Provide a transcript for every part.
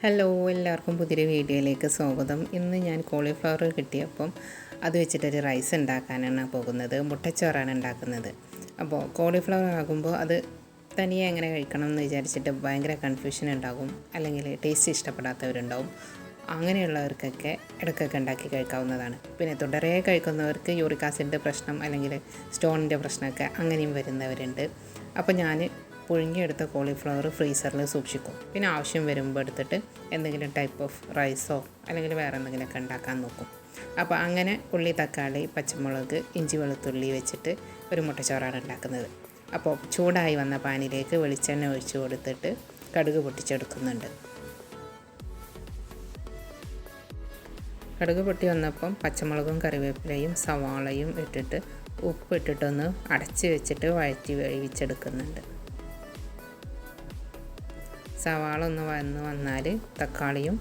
Hello, എല്ലാവർക്കും പുതിയൊരു വീഡിയോയിലേക്ക് സ്വാഗതം. ഇന്ന് ഞാൻ കോളിഫ്ലവർ കിട്ടിയപ്പം അത് വെച്ചിട്ടൊരു റൈസ് ഉണ്ടാക്കാനാണ് പോകുന്നത്. മുട്ടച്ചോറാണ് ഉണ്ടാക്കുന്നത്. അപ്പോൾ കോളിഫ്ലവർ ആകുമ്പോൾ അത് തനിയെ എങ്ങനെ കഴിക്കണം എന്ന് വിചാരിച്ചിട്ട് ഭയങ്കര കൺഫ്യൂഷൻ ഉണ്ടാകും, അല്ലെങ്കിൽ ടേസ്റ്റ് ഇഷ്ടപ്പെടാത്തവരുണ്ടാവും. അങ്ങനെയുള്ളവർക്കൊക്കെ ഇടയ്ക്കൊക്കെ ഉണ്ടാക്കി കഴിക്കാവുന്നതാണ്. പിന്നെ തുടരെ കഴിക്കുന്നവർക്ക് യൂറിക് ആസിഡിൻ്റെ പ്രശ്നം അല്ലെങ്കിൽ സ്റ്റോണിൻ്റെ പ്രശ്നമൊക്കെ അങ്ങനെയും വരുന്നവരുണ്ട്. അപ്പോൾ ഞാൻ പുഴുങ്ങിയെടുത്ത കോളിഫ്ലവർ ഫ്രീസറിൽ സൂക്ഷിക്കും. പിന്നെ ആവശ്യം വരുമ്പോൾ എടുത്തിട്ട് എന്തെങ്കിലും ടൈപ്പ് ഓഫ് റൈസോ അല്ലെങ്കിൽ വേറെ എന്തെങ്കിലുമൊക്കെ ഉണ്ടാക്കാൻ നോക്കും. അപ്പോൾ അങ്ങനെ ഉള്ളി, തക്കാളി, പച്ചമുളക്, ഇഞ്ചി, വെളുത്തുള്ളി വെച്ചിട്ട് ഒരു മുട്ടച്ചോറാണ് ഉണ്ടാക്കുന്നത്. അപ്പോൾ ചൂടായി വന്ന പാനിലേക്ക് വെളിച്ചെണ്ണ ഒഴിച്ച് കൊടുത്തിട്ട് കടുക് പൊട്ടിച്ചെടുക്കുന്നുണ്ട്. കടുക് പൊട്ടി വന്നപ്പം പച്ചമുളകും കറിവേപ്പിലയും സവാളയും ഇട്ടിട്ട് ഉപ്പിട്ടിട്ടൊന്ന് അടച്ച് വെച്ചിട്ട് വഴറ്റി വേവിച്ചെടുക്കുന്നുണ്ട്. സവാള ഒന്ന് വന്നാൽ തക്കാളിയും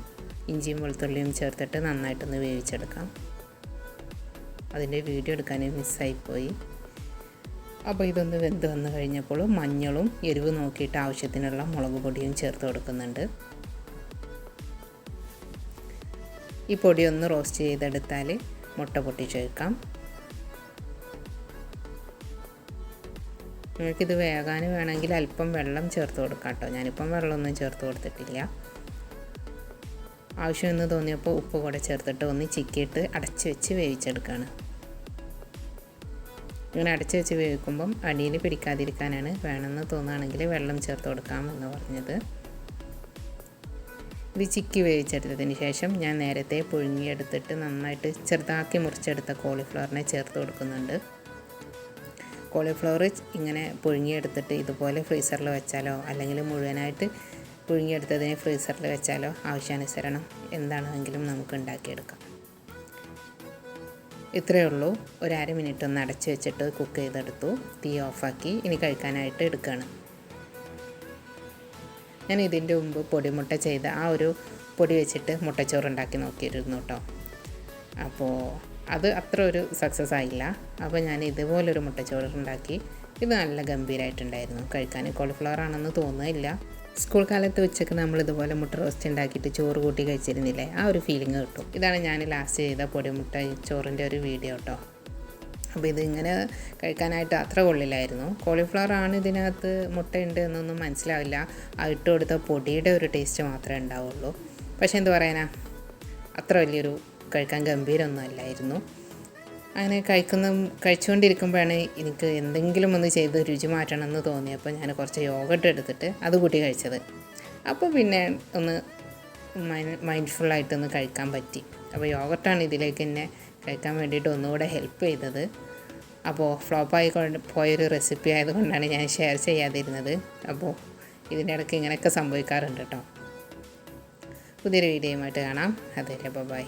ഇഞ്ചിയും വെളുത്തുള്ളിയും ചേർത്തിട്ട് നന്നായിട്ടൊന്ന് വേവിച്ചെടുക്കാം. അതിൻ്റെ വീഡിയോ എടുക്കാൻ മിസ്സായിപ്പോയി. അപ്പോൾ ഇതൊന്ന് വെന്ത് വന്ന് കഴിഞ്ഞപ്പോൾ മഞ്ഞളും എരിവ് നോക്കിയിട്ട് ആവശ്യത്തിനുള്ള മുളക് പൊടിയും ചേർത്ത് കൊടുക്കുന്നുണ്ട്. ഈ പൊടി ഒന്ന് റോസ്റ്റ് ചെയ്തെടുത്താൽ മുട്ട പൊട്ടിച്ചൊഴിക്കാം. നിങ്ങൾക്കിത് വേകാൻ വേണമെങ്കിൽ അല്പം വെള്ളം ചേർത്ത് കൊടുക്കാം കേട്ടോ. ഞാനിപ്പം വെള്ളമൊന്നും ചേർത്ത് കൊടുത്തിട്ടില്ല. ആവശ്യമെന്ന് തോന്നിയപ്പോൾ ഉപ്പ് കൂടെ ചേർത്തിട്ട് ഒന്ന് ചിക്കിയിട്ട് അടച്ച് വെച്ച് വേവിച്ചെടുക്കുകയാണ്. ഇങ്ങനെ അടച്ച് വെച്ച് വേവിക്കുമ്പം അടിയിൽ പിടിക്കാതിരിക്കാനാണ്. വേണമെന്ന് തോന്നുകയാണെങ്കിൽ വെള്ളം ചേർത്ത് കൊടുക്കാമെന്ന് പറഞ്ഞത്. ഇത് ചിക്കി വേവിച്ചെടുത്തതിന് ശേഷം ഞാൻ നേരത്തെ പുഴുങ്ങിയെടുത്തിട്ട് നന്നായിട്ട് ചെറുതാക്കി മുറിച്ചെടുത്ത കോളിഫ്ലവറിനെ ചേർത്ത് കൊടുക്കുന്നുണ്ട്. കോളിഫ്ലവർ ഇങ്ങനെ പുഴുങ്ങിയെടുത്തിട്ട് ഇതുപോലെ ഫ്രീസറിൽ വെച്ചാലോ അല്ലെങ്കിൽ മുഴുവനായിട്ട് പുഴുങ്ങിയെടുത്തതിനെ ഫ്രീസറിൽ വെച്ചാലോ ആവശ്യാനുസരണം എന്താണെങ്കിലും നമുക്ക് ഉണ്ടാക്കിയെടുക്കാം. ഇത്രയേ ഉള്ളൂ. ഒരു അര മിനിറ്റ് ഒന്ന് അടച്ച് വെച്ചിട്ട് കുക്ക് ചെയ്തെടുത്തു. തീ ഓഫാക്കി ഇനി കഴിക്കാനായിട്ട് എടുക്കുകയാണ്. ഞാൻ ഇതിൻ്റെ മുമ്പ് പൊടിമുട്ട ചെയ്ത ആ ഒരു പൊടി വെച്ചിട്ട് മുട്ടച്ചോറ് ഉണ്ടാക്കി നോക്കിയിരുന്നു കേട്ടോ. അപ്പോൾ അത് അത്ര ഒരു സക്സസ് ആയില്ല. അപ്പോൾ ഞാൻ ഇതുപോലൊരു മുട്ടച്ചോറ് ഉണ്ടാക്കി. ഇത് നല്ല ഗംഭീരമായിട്ടുണ്ടായിരുന്നു. കഴിക്കാൻ കോളിഫ്ലവർ ആണെന്ന് തോന്നുന്നില്ല. സ്കൂൾ കാലത്ത് ഉച്ചയ്ക്ക് നമ്മളിതുപോലെ മുട്ട റോസ്റ്റ് ഉണ്ടാക്കിയിട്ട് ചോറ് കൂട്ടി കഴിച്ചിരുന്നില്ലേ, ആ ഒരു ഫീലിംഗ് കിട്ടും. ഇതാണ് ഞാൻ ലാസ്റ്റ് ചെയ്ത പൊടിമുട്ട ചോറിൻ്റെ ഒരു വീഡിയോ കേട്ടോ. അപ്പോൾ ഇതിങ്ങനെ കഴിക്കാനായിട്ട് അത്ര കൊള്ളില്ലായിരുന്നു. കോളിഫ്ലവർ ആണ് ഇതിനകത്ത് മുട്ടയുണ്ട് എന്നൊന്നും മനസ്സിലാവില്ല. ആ ഇട്ട് കൊടുത്ത പൊടിയുടെ ഒരു ടേസ്റ്റ് മാത്രമേ ഉണ്ടാവുള്ളൂ. പക്ഷേ എന്ത് പറയാനാ, അത്ര വലിയൊരു കഴിക്കാൻ ഗംഭീരമൊന്നും അല്ലായിരുന്നു. അങ്ങനെ കഴിച്ചുകൊണ്ടിരിക്കുമ്പോഴാണ് എനിക്ക് എന്തെങ്കിലും ഒന്ന് ചെയ്ത് രുചി മാറ്റണമെന്ന് തോന്നിയപ്പോൾ ഞാൻ കുറച്ച് യോഗട്ട് എടുത്തിട്ട് അത് കൂട്ടി കഴിച്ചത്. അപ്പോൾ പിന്നെ ഒന്ന് മൈൻഡ്ഫുള്ളായിട്ടൊന്ന് കഴിക്കാൻ പറ്റി. അപ്പോൾ യോഗട്ടാണ് ഇതിലേക്ക് എന്നെ കഴിക്കാൻ വേണ്ടിയിട്ട് ഒന്നുകൂടെ ഹെൽപ്പ് ചെയ്തത്. അപ്പോൾ ഫ്ലോപ്പായി പോയൊരു റെസിപ്പി ആയതുകൊണ്ടാണ് ഞാൻ ഷെയർ ചെയ്യാതിരുന്നത്. അപ്പോൾ ഇതിൻ്റെ ഇടയ്ക്ക് ഇങ്ങനെയൊക്കെ സംഭവിക്കാറുണ്ട് കേട്ടോ. പുതിയൊരു വീഡിയോയുമായിട്ട് കാണാം. അതുവരെ ബൈ.